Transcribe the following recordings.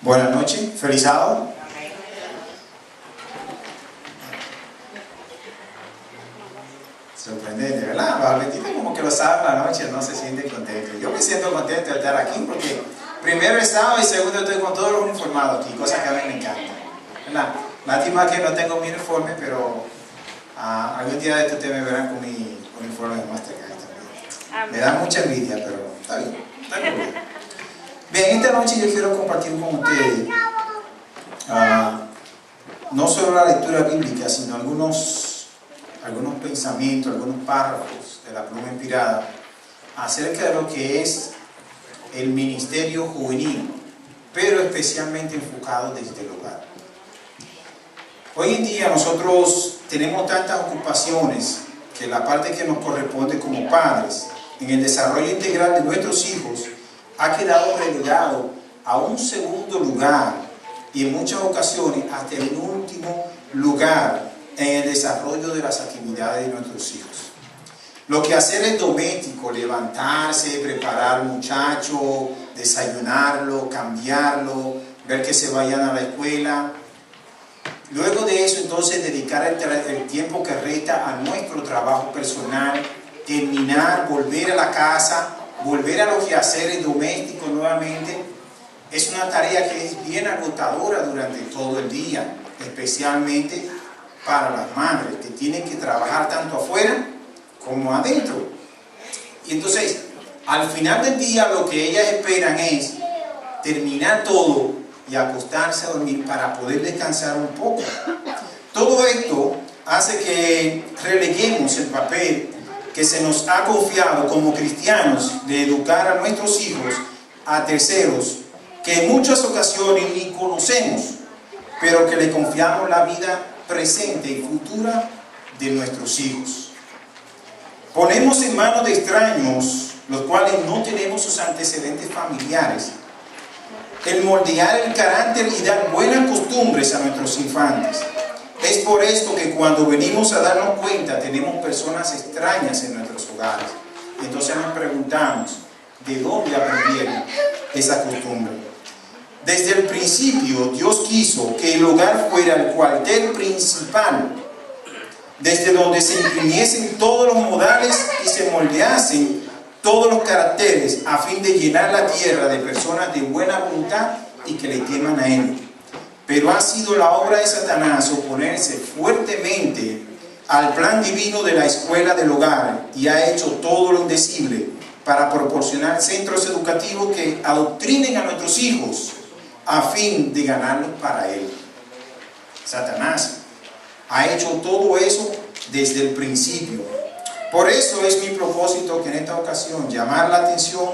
Buenas noches, feliz sábado. Sorprendente, ¿verdad? Los adventistas como que los sábados a la noche no se sienten contentos. Yo me siento contento de estar aquí porque primero es sábado y segundo estoy con todos los uniformados aquí, cosa que a mí me encanta, ¿verdad? Lástima que no tengo mi uniforme, pero algún día de esto ustedes me verán con mi uniforme de Mastercard también. Me da mucha envidia, pero está bien, está bien. Bien, esta noche yo quiero compartir con ustedes no solo la lectura bíblica, sino algunos pensamientos, algunos párrafos de la pluma inspirada acerca de lo que es el ministerio juvenil, pero especialmente enfocado desde el hogar. Hoy en día nosotros tenemos tantas ocupaciones que la parte que nos corresponde como padres en el desarrollo integral de nuestros hijos ha quedado relegado a un segundo lugar y en muchas ocasiones hasta el último lugar en el desarrollo de las actividades de nuestros hijos. Lo que hacer es doméstico, levantarse, preparar al muchacho, desayunarlo, cambiarlo, ver que se vayan a la escuela. Luego de eso, entonces, dedicar el tiempo que resta a nuestro trabajo personal, terminar, volver a la casa, volver a los quehaceres domésticos nuevamente. Es una tarea que es bien agotadora durante todo el día, especialmente para las madres que tienen que trabajar tanto afuera como adentro. Y entonces, al final del día, lo que ellas esperan es terminar todo y acostarse a dormir para poder descansar un poco. Todo esto hace que releguemos el papel que se nos ha confiado como cristianos de educar a nuestros hijos a terceros que en muchas ocasiones ni conocemos, pero que le confiamos la vida presente y futura de nuestros hijos. Ponemos en manos de extraños, los cuales no tenemos sus antecedentes familiares, el moldear el carácter y dar buenas costumbres a nuestros infantes. Es por esto que cuando venimos a darnos cuenta tenemos personas extrañas en nuestros hogares. Entonces nos preguntamos, ¿de dónde aprendieron esa costumbre? Desde el principio Dios quiso que el hogar fuera el cuartel principal, desde donde se imprimiesen todos los modales y se moldeasen todos los caracteres a fin de llenar la tierra de personas de buena voluntad y que le teman a Él. Pero ha sido la obra de Satanás oponerse fuertemente al plan divino de la escuela del hogar y ha hecho todo lo indecible para proporcionar centros educativos que adoctrinen a nuestros hijos a fin de ganarlos para Él. Satanás ha hecho todo eso desde el principio. Por eso es mi propósito que en esta ocasión llamar la atención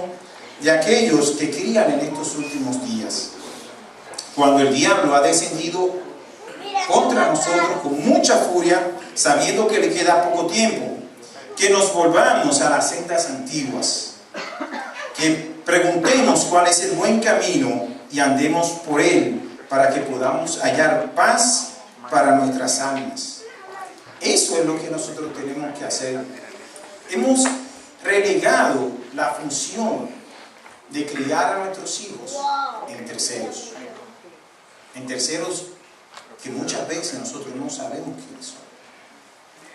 de aquellos que crían en estos últimos días, cuando el diablo ha descendido contra nosotros con mucha furia, sabiendo que le queda poco tiempo, que nos volvamos a las sendas antiguas, que preguntemos cuál es el buen camino y andemos por él para que podamos hallar paz para nuestras almas. Eso es lo que nosotros tenemos que hacer. Hemos relegado la función de criar a nuestros hijos en terceros. En terceros que muchas veces nosotros no sabemos quiénes son,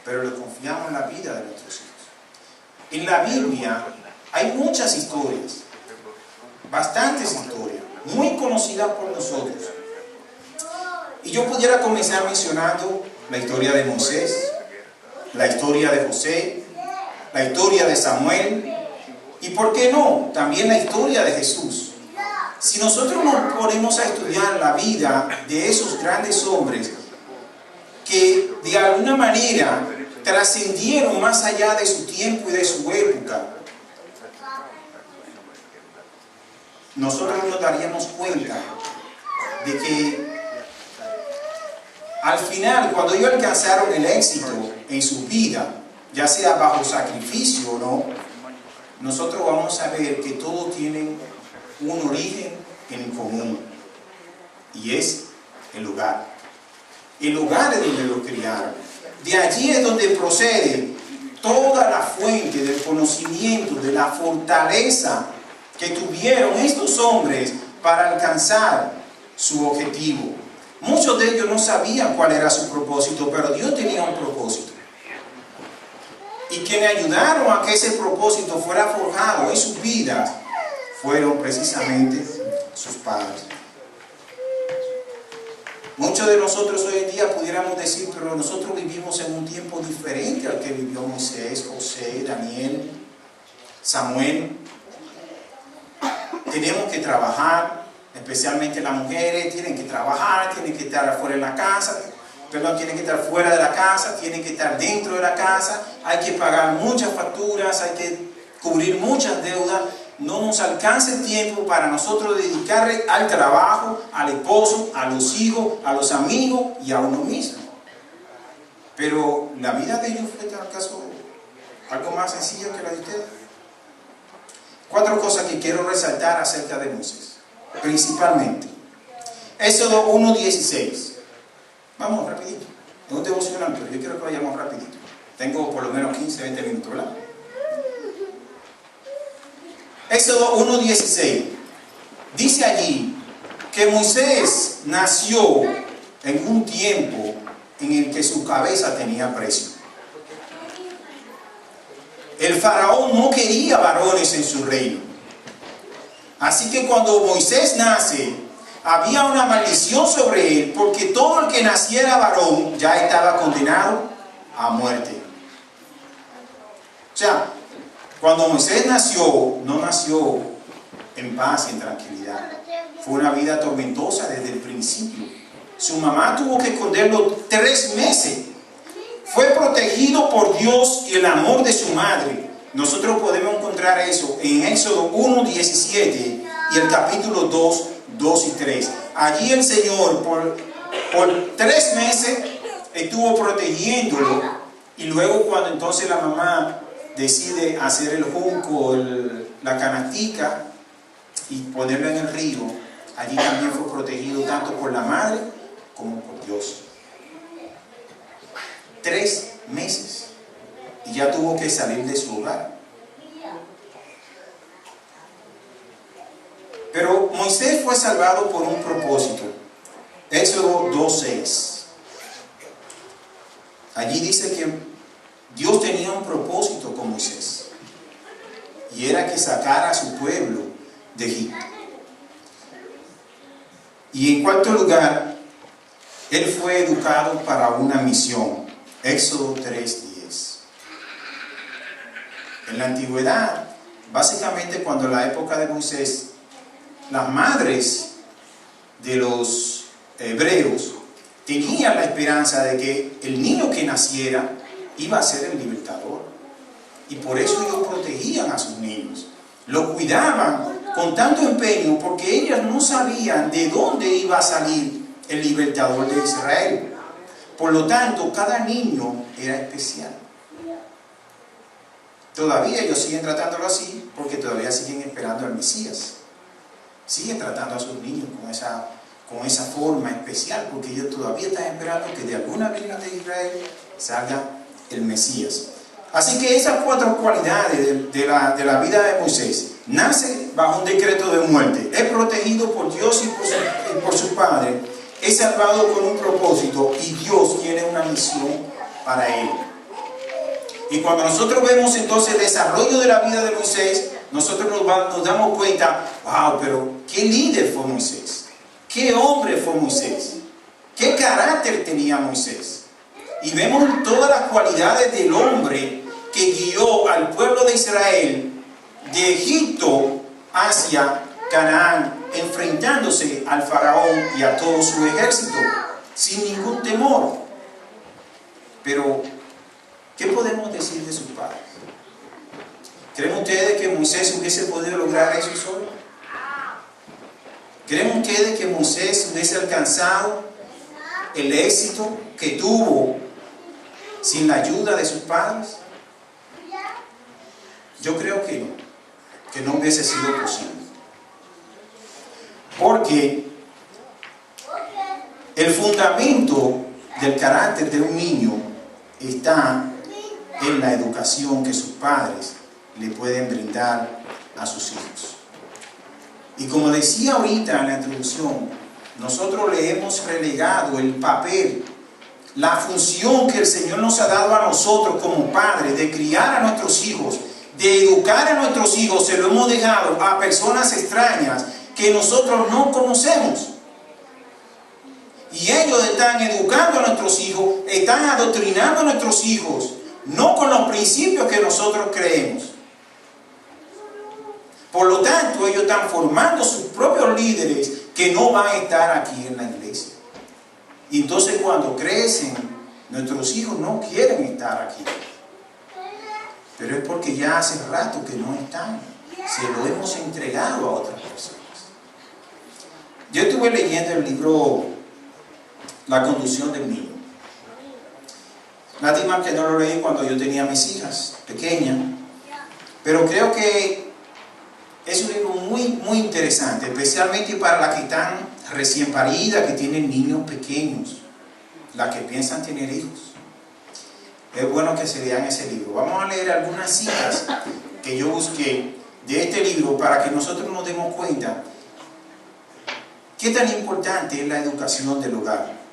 pero le confiamos en la vida de nuestros hijos. En la Biblia hay muchas historias, bastantes historias, muy conocidas por nosotros. Y yo pudiera comenzar mencionando la historia de Moisés, la historia de José, la historia de Samuel y, ¿por qué no?, también la historia de Jesús. Si nosotros nos ponemos a estudiar la vida de esos grandes hombres que de alguna manera trascendieron más allá de su tiempo y de su época, nosotros nos daríamos cuenta de que al final, cuando ellos alcanzaron el éxito en su vida, ya sea bajo sacrificio o no, nosotros vamos a ver que todos tienen un origen en común, y es el hogar. El hogar es donde lo criaron. De allí es donde procede toda la fuente del conocimiento, de la fortaleza que tuvieron estos hombres para alcanzar su objetivo. Muchos de ellos no sabían cuál era su propósito, pero Dios tenía un propósito. Y quienes ayudaron a que ese propósito fuera forjado en sus vidas fueron precisamente sus padres. Muchos de nosotros hoy en día pudiéramos decir, pero nosotros vivimos en un tiempo diferente al que vivió Moisés, José, Daniel, Samuel. Tenemos que trabajar, especialmente las mujeres tienen que trabajar, tienen que estar afuera de la casa, tienen que estar fuera de la casa, tienen que estar dentro de la casa, hay que pagar muchas facturas, hay que cubrir muchas deudas. No nos alcanza el tiempo para nosotros dedicarle al trabajo, al esposo, a los hijos, a los amigos y a uno mismo. Pero la vida de ellos fue, ¿acaso, algo más sencillo que la de ustedes? 4 cosas que quiero resaltar acerca de Moisés, principalmente. Éxodo 1:16. Vamos rapidito. Es un devocional, pero yo quiero que vayamos rapidito. Tengo por lo menos 15-20 minutos, ¿verdad? Éxodo 1:16. Dice allí que Moisés nació en un tiempo en el que su cabeza tenía precio. El faraón no quería varones en su reino. Así que cuando Moisés nace, había una maldición sobre él, porque todo el que naciera varón ya estaba condenado a muerte. O sea, cuando Moisés nació, no nació en paz y en tranquilidad. Fue una vida tormentosa desde el principio. Su mamá tuvo que esconderlo 3 meses. Fue protegido por Dios y el amor de su madre. Nosotros podemos encontrar eso en Éxodo 1:17 y el capítulo 2 y 3. Allí el Señor por 3 meses estuvo protegiéndolo, y luego cuando entonces la mamá decide hacer el junco, la canastica y ponerlo en el río, allí también fue protegido tanto por la madre como por Dios. 3 meses y ya tuvo que salir de su hogar. Pero Moisés fue salvado por un propósito. Éxodo 2:6. Allí dice que Dios tenía un propósito con Moisés, y era que sacara a su pueblo de Egipto. Y en cuarto lugar, él fue educado para una misión. Éxodo 3:10. En la antigüedad, básicamente cuando en la época de Moisés, las madres de los hebreos tenían la esperanza de que el niño que naciera iba a ser el libertador. Y por eso ellos protegían a sus niños. Los cuidaban con tanto empeño, porque ellos no sabían de dónde iba a salir el libertador de Israel. Por lo tanto, cada niño era especial. Todavía ellos siguen tratándolo así, porque todavía siguen esperando al Mesías. Siguen tratando a sus niños con esa forma especial, porque ellos todavía están esperando que de alguna virgen de Israel salga el Mesías. Así que esas 4 cualidades de la vida de Moisés: nace bajo un decreto de muerte, es protegido por Dios y por su padre, es salvado con un propósito, y Dios tiene una misión para él. Y cuando nosotros vemos entonces el desarrollo de la vida de Moisés, nosotros nos damos cuenta, wow, pero qué líder fue Moisés, qué hombre fue Moisés, qué carácter tenía Moisés. Y vemos todas las cualidades del hombre que guió al pueblo de Israel de Egipto hacia Canaán, enfrentándose al faraón y a todo su ejército, sin ningún temor. Pero, ¿qué podemos decir de sus padres? ¿Creen ustedes que Moisés hubiese podido lograr eso solo? ¿Creen ustedes que Moisés hubiese alcanzado el éxito que tuvo sin la ayuda de sus padres? Yo creo que no hubiese sido posible. Porque el fundamento del carácter de un niño está en la educación que sus padres le pueden brindar a sus hijos. Y como decía ahorita en la introducción, nosotros le hemos relegado el papel, la función que el Señor nos ha dado a nosotros como padres, de criar a nuestros hijos, de educar a nuestros hijos, se lo hemos dejado a personas extrañas que nosotros no conocemos. Y ellos están educando a nuestros hijos, están adoctrinando a nuestros hijos, no con los principios que nosotros creemos. Por lo tanto, ellos están formando sus propios líderes que no van a estar aquí en la iglesia. Y entonces cuando crecen, nuestros hijos no quieren estar aquí. Pero es porque ya hace rato que no están. Se lo hemos entregado a otras personas. Yo estuve leyendo el libro La conducción del niño. Lástima que no lo leí cuando yo tenía mis hijas pequeñas. Pero creo que es un libro muy interesante, especialmente para las que están recién paridas, que tienen niños pequeños, las que piensan tener hijos. Es bueno que se lean ese libro. Vamos a leer algunas citas que yo busqué de este libro para que nosotros nos demos cuenta qué tan importante es la educación del hogar.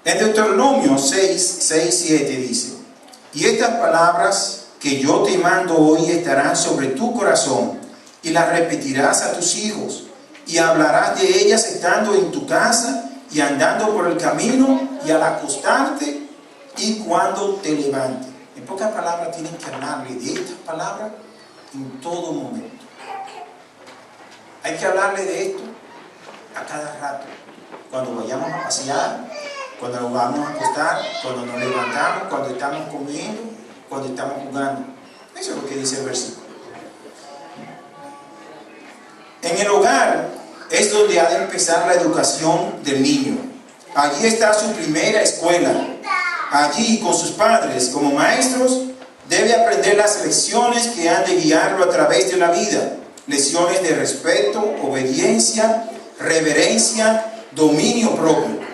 En Deuteronomio 6:7 dice: y estas palabras que yo te mando hoy estarán sobre tu corazón, y las repetirás a tus hijos, y hablarás de ellas estando en tu casa, y andando por el camino, y al acostarte, y cuando te levantes. En pocas palabras, tienen que hablarle de estas palabras en todo momento. Hay que hablarle de esto a cada rato. Cuando vayamos a pasear, cuando nos vamos a acostar, cuando nos levantamos, cuando estamos comiendo, cuando estamos jugando. Eso es lo que dice el versículo. En el hogar es donde ha de empezar la educación del niño. Allí está su primera escuela. Allí, con sus padres como maestros, debe aprender las lecciones que han de guiarlo a través de la vida. Lecciones de respeto, obediencia, reverencia, dominio propio.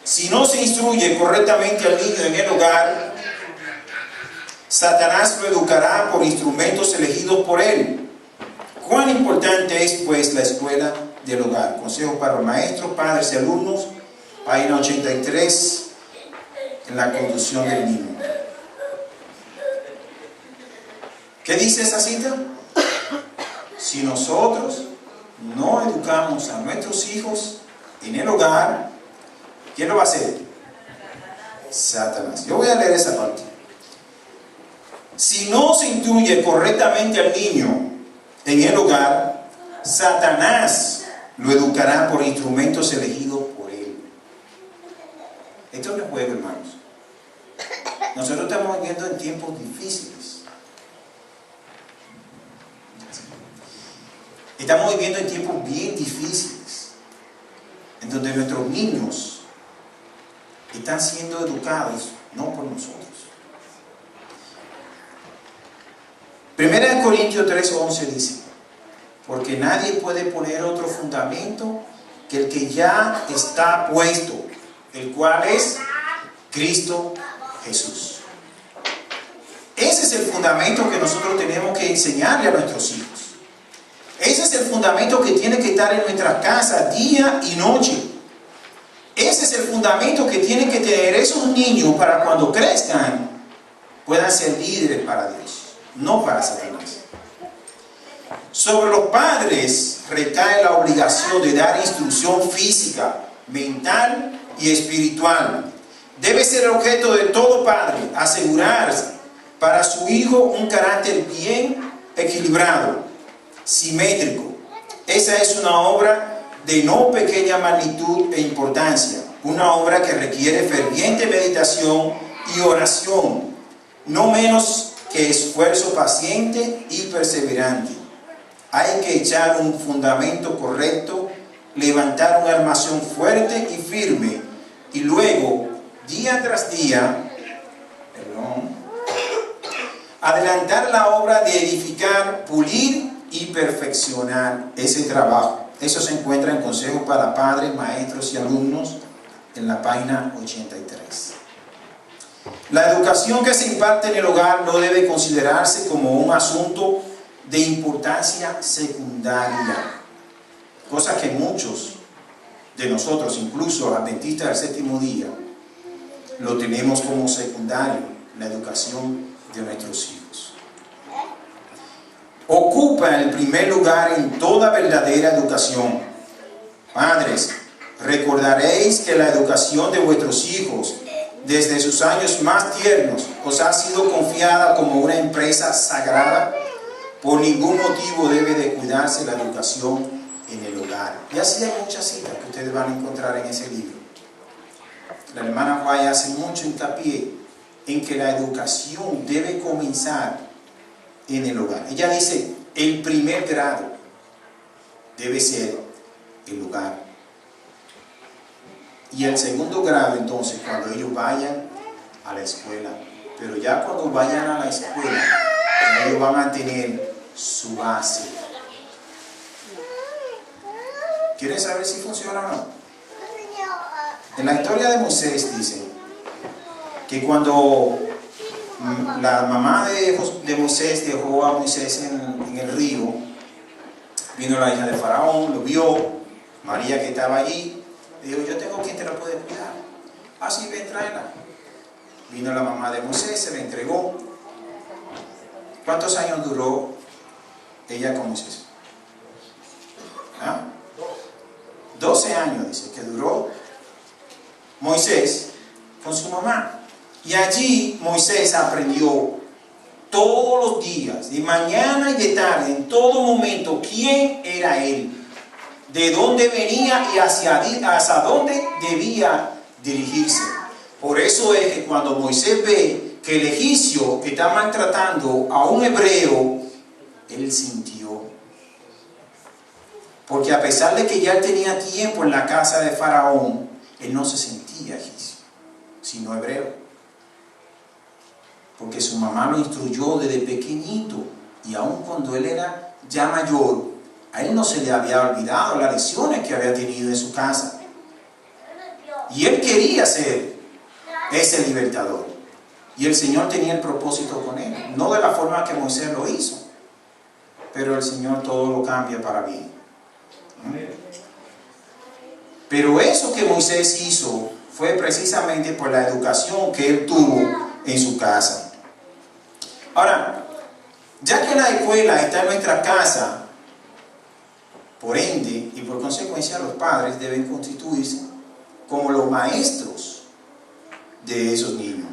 Si no se instruye correctamente al niño en el hogar, Satanás lo educará por instrumentos elegidos por él. ¿Cuán importante es, pues, la escuela del hogar? Consejos para maestros, padres y alumnos, página 83, en la conducción del niño. ¿Qué dice esa cita? Si nosotros no educamos a nuestros hijos en el hogar, ¿quién lo va a hacer? Satanás. Yo voy a leer esa parte. Si no se instruye correctamente al niño en el hogar, Satanás lo educará por instrumentos elegidos por él. Esto no es juego, hermanos. Nosotros estamos viviendo en tiempos difíciles. Estamos viviendo en tiempos bien difíciles, en donde nuestros niños están siendo educados no por nosotros. 1 Corintios 3:11 dice: porque nadie puede poner otro fundamento que el que ya está puesto, el cual es Cristo Jesús. Ese es el fundamento que nosotros tenemos que enseñarle a nuestros hijos. Ese es el fundamento que tiene que estar en nuestras casas día y noche. Ese es el fundamento que tienen que tener esos niños para cuando crezcan puedan ser líderes para Dios, no para Satanás. Sobre los padres recae la obligación de dar instrucción física, mental y espiritual. Debe ser el objeto de todo padre asegurar para su hijo un carácter bien equilibrado, simétrico. Esa es una obra de no pequeña magnitud e importancia, una obra que requiere ferviente meditación y oración, no menos que esfuerzo paciente y perseverante. Hay que echar un fundamento correcto, levantar un armazón fuerte y firme, y luego, día tras día, adelantar la obra de edificar, pulir y perfeccionar ese trabajo. Eso se encuentra en Consejos para Padres, Maestros y Alumnos, en la página 83. La educación que se imparte en el hogar no debe considerarse como un asunto de importancia secundaria, cosa que muchos de nosotros, incluso adventistas del séptimo día, lo tenemos como secundario, la educación de nuestros hijos. Ocupa el primer lugar en toda verdadera educación. Padres, recordaréis que la educación de vuestros hijos desde sus años más tiernos os ha sido confiada como una empresa sagrada. Por ningún motivo debe de cuidarse la educación en el hogar. Y así hay muchas citas que ustedes van a encontrar en ese libro. La hermana White hace mucho hincapié en que la educación debe comenzar en el hogar. Ella dice, el primer grado debe ser el hogar. Y el segundo grado, entonces, cuando ellos vayan a la escuela. Pero ya cuando vayan a la escuela, ellos van a tener su base. ¿Quieren saber si funciona o no? En la historia de Moisés dice que cuando la mamá de Moisés dejó a Moisés en el río, vino la hija de Faraón, lo vio, María que estaba allí, dijo, yo tengo quien te la puede cuidar. Así ven, tráela. Vino la mamá de Moisés, se le entregó. ¿Cuántos años duró ella con Moisés? 12 años dice que duró Moisés con su mamá. Y allí Moisés aprendió todos los días, de mañana y de tarde, en todo momento, quién era él, de dónde venía y hacia dónde debía dirigirse. Por eso es que cuando Moisés ve que el egipcio está maltratando a un hebreo, él sintió. Porque a pesar de que ya él tenía tiempo en la casa de Faraón, él no se sentía egipcio, sino hebreo. Porque su mamá lo instruyó desde pequeñito, y aun cuando él era ya mayor, a él no se le había olvidado las lecciones que había tenido en su casa. Y él quería ser ese libertador. Y el Señor tenía el propósito con él. No de la forma que Moisés lo hizo, pero el Señor todo lo cambia para bien. Pero eso que Moisés hizo fue precisamente por la educación que él tuvo en su casa. Ahora, ya que la escuela está en nuestra casa, por ende y por consecuencia los padres deben constituirse como los maestros de esos niños.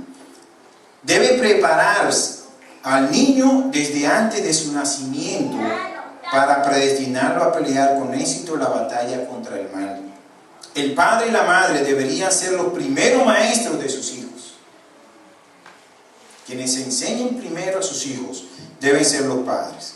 Deben prepararse al niño desde antes de su nacimiento para predestinarlo a pelear con éxito la batalla contra el mal. El padre y la madre deberían ser los primeros maestros de sus hijos. Quienes enseñen primero a sus hijos deben ser los padres.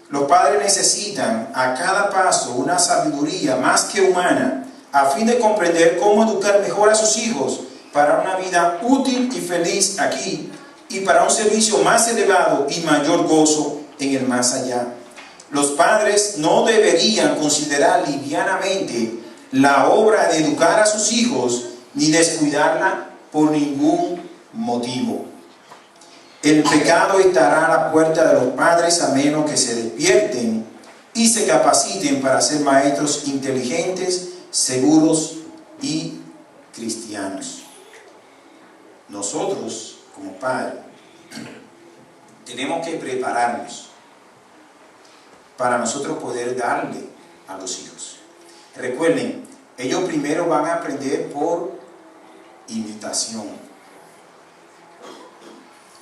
Los padres necesitan a cada paso una sabiduría más que humana a fin de comprender cómo educar mejor a sus hijos para una vida útil y feliz aquí y para un servicio más elevado y mayor gozo en el más allá. Los padres no deberían considerar livianamente la obra de educar a sus hijos ni descuidarla por ningún motivo. El pecado estará a la puerta de los padres a menos que se despierten y se capaciten para ser maestros inteligentes, seguros y cristianos. Nosotros, como padres, tenemos que prepararnos para nosotros poder darle a los hijos. Recuerden, ellos primero van a aprender por imitación.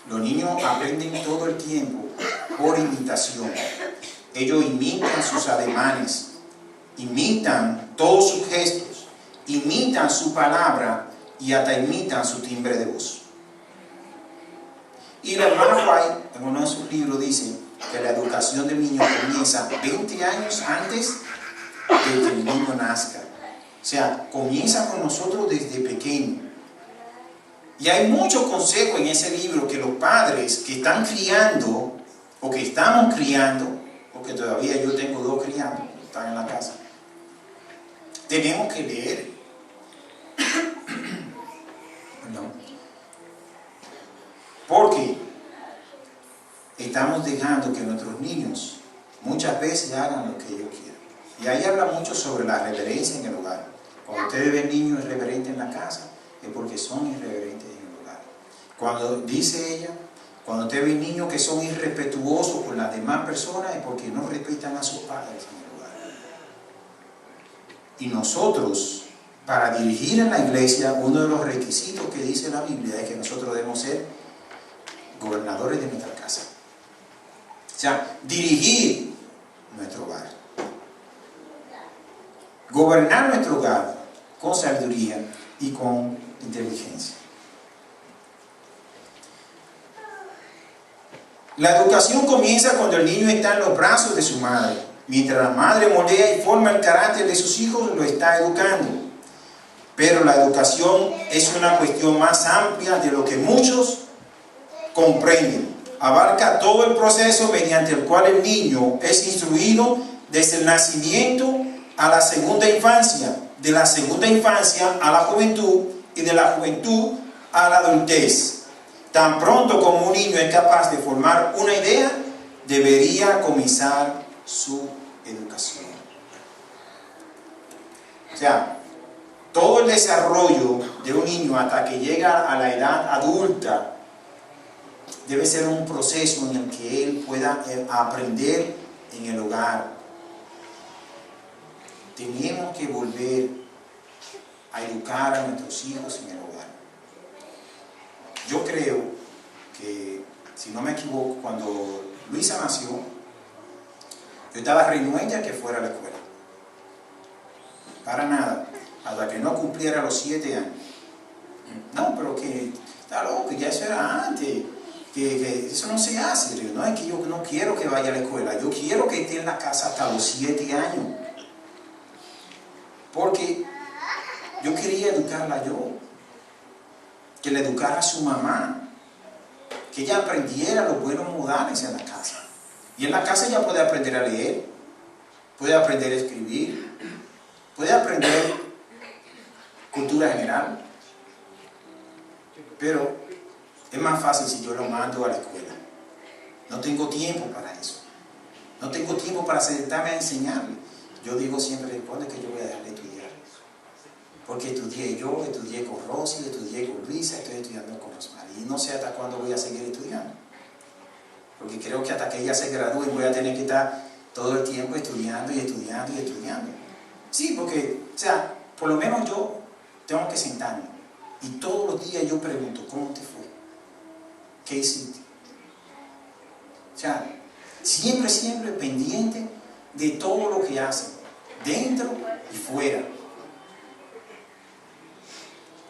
Los niños aprenden todo el tiempo por imitación. Ellos imitan sus ademanes, imitan todos sus gestos, imitan su palabra y hasta imitan su timbre de voz. Y la hermana White, en uno de sus libros, dice que la educación del niño comienza 20 años antes de que el niño nazca. O sea, comienza con nosotros desde pequeño. Y hay muchos consejos en ese libro que los padres que están criando, o que estamos criando, porque todavía yo tengo 2 criando, están en la casa, tenemos que leer. ¿No? Porque estamos dejando que nuestros niños muchas veces hagan lo que ellos quieran. Y ahí habla mucho sobre la reverencia en el hogar. Cuando ustedes ven niños irreverentes en la casa, es porque son irreverentes en el hogar. Cuando dice ella, cuando usted ve niños que son irrespetuosos con las demás personas, es porque no respetan a sus padres en el hogar. Y nosotros, para dirigir en la iglesia, uno de los requisitos que dice la Biblia es que nosotros debemos ser gobernadores de nuestra casa. O sea, dirigir nuestro hogar. Gobernar nuestro hogar con sabiduría y con inteligencia. La educación comienza cuando el niño está en los brazos de su madre. Mientras la madre moldea y forma el carácter de sus hijos, lo está educando. Pero la educación es una cuestión más amplia de lo que muchos comprenden. Abarca todo el proceso mediante el cual el niño es instruido desde el nacimiento a la segunda infancia, de la segunda infancia a la juventud y de la juventud a la adultez. Tan pronto como un niño es capaz de formar una idea, debería comenzar su educación. O sea, todo el desarrollo de un niño hasta que llega a la edad adulta debe ser un proceso en el que él pueda aprender en el hogar. Tenemos que volver a educar a nuestros hijos en el hogar. Yo creo que, si no me equivoco, cuando Luisa nació, yo estaba renuente a que fuera a la escuela. Para nada. Hasta que no cumpliera los 7 años. No, pero que está loco, ya eso era antes. Que eso no se hace. No es que yo no quiero que vaya a la escuela. Yo quiero que esté en la casa hasta los 7 años. Porque yo quería educarla yo. Que la educara a su mamá. Que ella aprendiera los buenos modales en la casa. Y en la casa ella puede aprender a leer. Puede aprender a escribir. Puede aprender cultura general. Pero es más fácil si yo lo mando a la escuela. No tengo tiempo para eso. No tengo tiempo para sentarme a enseñarle. Yo digo siempre, ¿cuándo es que yo voy a dejar de estudiar? Porque estudié yo, estudié con Rosy, estudié con Luisa, estoy estudiando con Rosmarie. Y no sé hasta cuándo voy a seguir estudiando. Porque creo que hasta que ella se gradúe voy a tener que estar todo el tiempo estudiando y estudiando y estudiando. Sí, porque, o sea, por lo menos yo tengo que sentarme. Y todos los días yo pregunto, ¿cómo te fue? ¿Qué hiciste? O sea, siempre pendiente de todo lo que hacen, dentro y fuera.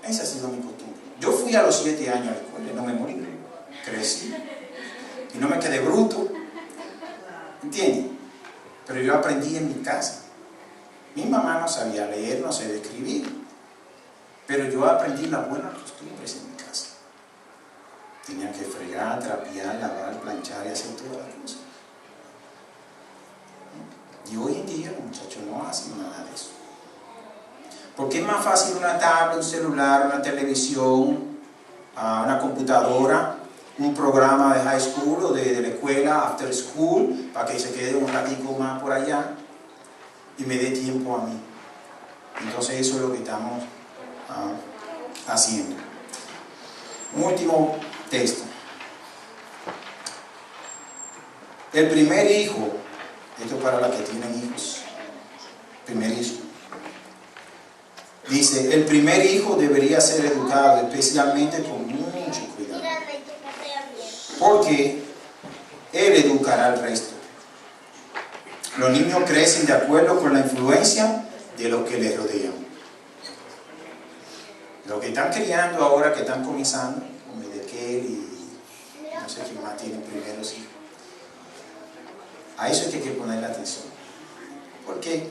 Esa ha sido mi costumbre. Yo fui a los 7 años a la escuela y no me morí. Crecí. Y no me quedé bruto. ¿Entiendes? Pero yo aprendí en mi casa. Mi mamá no sabía leer, no sabía escribir. Pero yo aprendí las buenas costumbres en mi casa. Tenía que fregar, trapear, lavar, planchar y hacer todas las cosas. Y hoy en día los muchachos no hacen nada de eso. Porque es más fácil una tablet, un celular, una televisión, una computadora, un programa de high school o de la escuela, after school, para que se quede un ratito más por allá y me dé tiempo a mí. Entonces eso es lo que estamos haciendo. Un último texto. El primer hijo, esto para los que tienen hijos, primer hijo. Dice, el primer hijo debería ser educado especialmente con mucho cuidado, porque él educará al resto. Los niños crecen de acuerdo con la influencia de los que les rodean. Los que están criando ahora, que están comenzando, como Edequiel y no sé quién más tienen primeros hijos, a eso hay que ponerle atención. Porque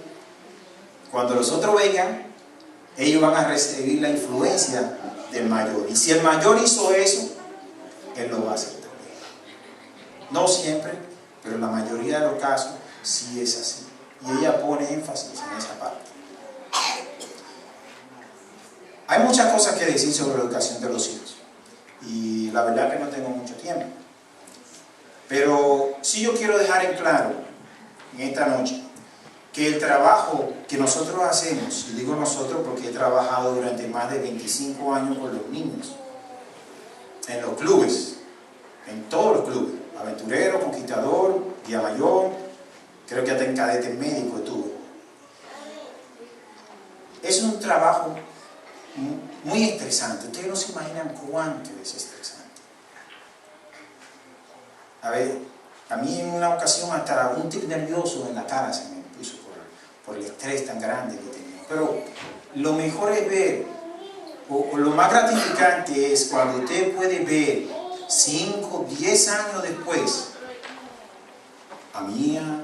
cuando los otros vengan, ellos van a recibir la influencia del mayor. Y si el mayor hizo eso, él lo va a hacer también. No siempre, pero en la mayoría de los casos sí es así. Y ella pone énfasis en esa parte. Hay muchas cosas que decir sobre la educación de los hijos. Y la verdad que no tengo mucho tiempo. Pero sí yo quiero dejar en claro en esta noche que el trabajo que nosotros hacemos, y digo nosotros porque he trabajado durante más de 25 años con los niños, en los clubes, en todos los clubes, Aventurero, Conquistador, Guía Mayor, creo que hasta en cadete médico estuve. Es un trabajo muy estresante. Ustedes no se imaginan cuánto es estresante. A ver, a mí en una ocasión hasta un tic nervioso en la cara se me puso por el estrés tan grande que tenía. Pero lo mejor es ver, o lo más gratificante es cuando usted puede ver 5, 10 años después a Mía,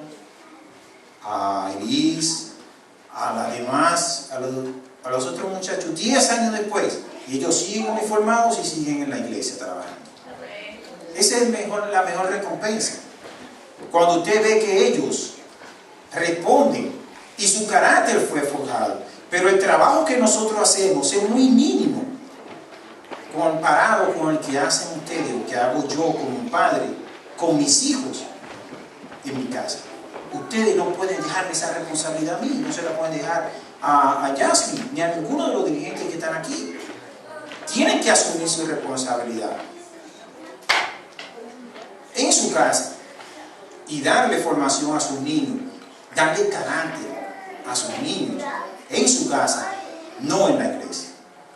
a Elis, a las demás, a los otros muchachos, 10 años después, y ellos siguen uniformados y siguen en la iglesia trabajando. Esa es la mejor recompensa. Cuando usted ve que ellos responden y su carácter fue forjado, pero el trabajo que nosotros hacemos es muy mínimo comparado con el que hacen ustedes, o que hago yo como padre, con mis hijos en mi casa. Ustedes no pueden dejarme esa responsabilidad a mí, no se la pueden dejar a Jasmine, ni a ninguno de los dirigentes que están aquí. Tienen que asumir su responsabilidad en su casa y darle formación a sus niños, darle carácter a sus niños en su casa, no en la iglesia.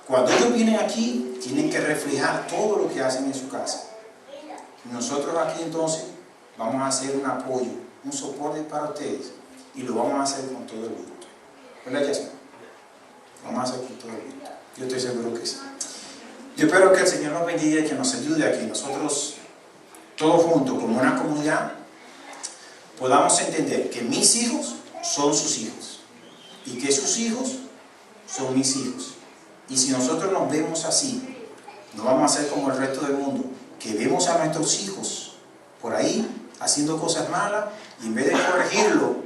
Cuando ellos vienen aquí, tienen que reflejar todo lo que hacen en su casa. Nosotros aquí entonces vamos a hacer un apoyo, un soporte para ustedes, y lo vamos a hacer con todo el gusto. ¿Verdad, Yasmin? Vamos a hacer con todo el gusto. Yo estoy seguro que sí. Yo espero que el Señor nos bendiga y que nos ayude a que nosotros, todos juntos, como una comunidad, podamos entender que mis hijos son sus hijos y que sus hijos son mis hijos. Y si nosotros nos vemos así, no vamos a ser como el resto del mundo, que vemos a nuestros hijos por ahí haciendo cosas malas y en vez de corregirlo,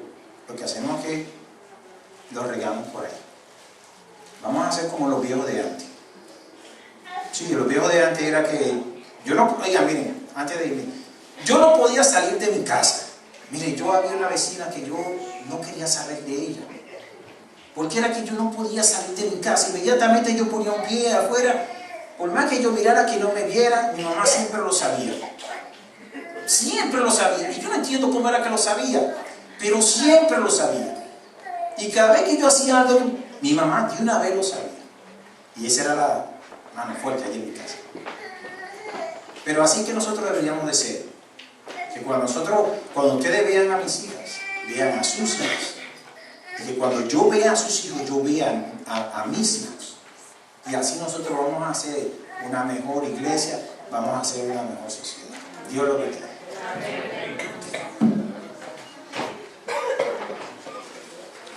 lo que hacemos es que los regamos por ahí. Vamos a ser como los viejos de antes. Sí, los viejos de antes era que yo no, oigan, miren, antes de irme, yo no podía salir de mi casa. Miren, yo había una vecina que yo no quería salir de ella, porque era que yo no podía salir de mi casa. Inmediatamente yo ponía un pie afuera, por más que yo mirara que no me viera, mi mamá siempre lo sabía. Siempre lo sabía. Y yo no entiendo cómo era que lo sabía, pero siempre lo sabía. Y cada vez que yo hacía algo, mi mamá de una vez lo sabía. Y esa era la mano fuerte allí en mi casa. Pero así que nosotros deberíamos de ser. Que cuando ustedes vean a mis hijas, vean a sus hijas. Y que cuando yo vea a sus hijos, yo vea a mis hijos. Y así nosotros vamos a hacer una mejor iglesia, vamos a hacer una mejor sociedad. Dios lo bendiga.